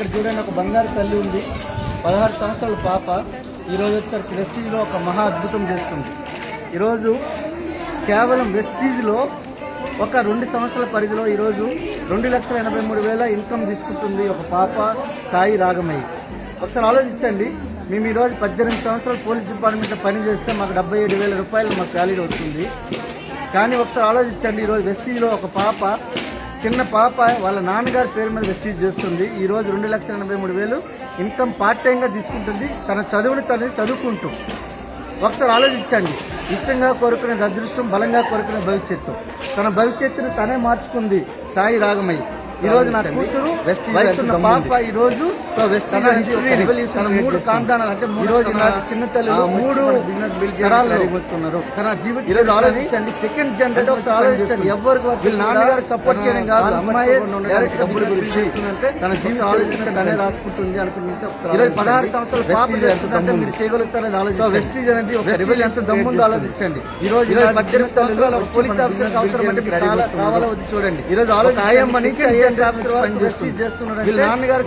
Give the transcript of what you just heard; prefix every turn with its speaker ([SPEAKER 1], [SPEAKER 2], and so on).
[SPEAKER 1] ఇక్కడ చూడండి ఒక బంగారు తల్లి ఉంది, 16 సంవత్సరాల పాప. ఈరోజు వచ్చేసరికి వెస్టీజ్లో ఒక మహా అద్భుతం చేస్తుంది. ఈరోజు కేవలం వెస్టీజ్లో ఒక 2 సంవత్సరాల పరిధిలో ఈరోజు 2,83,000 ఇన్కమ్ తీసుకుంటుంది ఒక పాప, సాయి రాగమయ్యి. ఒకసారి ఆలోచించండి, మేము ఈరోజు 18 సంవత్సరాలు పోలీస్ డిపార్ట్మెంట్లో పనిచేస్తే మాకు 77,000 రూపాయలు మాకు శాలరీ వస్తుంది. కానీ ఒకసారి ఆలోచించండి, ఈరోజు వెస్టీజ్లో ఒక పాప, చిన్న పాప వాళ్ళ నాన్నగారి పేరు మీద వెస్టీజ్ చేస్తుంది. ఈరోజు 2,83,000 ఇన్కమ్ పార్ట్ టైంగా తీసుకుంటుంది. తన చదువుని తనది చదువుకుంటూ. ఒకసారి ఆలోచించండి, ఇష్టంగా కోరుకునేది అదృష్టం, బలంగా కోరుకునే భవిష్యత్తు. తన భవిష్యత్తుని తనే మార్చుకుంది సాయి రాగమయ్యి. ఈ రోజు నా కూతురు వయసున్న పాప ఈరోజు తన 3 కాంతానాలు అంటే ఈ రోజు చిన్న తల్లి 3 బిజినెస్ బిల్డ్ చేయబోతున్నారు. తన జీవితం ఈరోజు ఆలోచించండి, సెకండ్ జనరేషన్ ఒకసారి ఆలోచించండి. ఎవరికి వీళ్ళ నాన్నగారికి సపోర్ట్ చేయడం కాదు, అమ్మాయి డైరెక్ట్ గా డబ్బులు గురించి తన జీవితం ఆలోచించండి అనే రాసుకుంటుంది అనుకుంటే ఒకసారి ఈరోజు 16 సంవత్సరాల పాప చేస్తుందంటే మీరు చేయగలుగుతారని ఆలోచించండి. వెస్టీజ్ అనేది ఒక రెబెల్ ఎంత దమ్ముందో ఆలోచించండి. ఈ రోజు 18 సంవత్సరాల ఒక పోలీస్ ఆఫీసర్ అవసరం అంటే కావాలో వద్దు చూడండి. ఈ రోజు ఆలోచించండి, చేస్తున్నాడు వీళ్ళ నాన్నగారు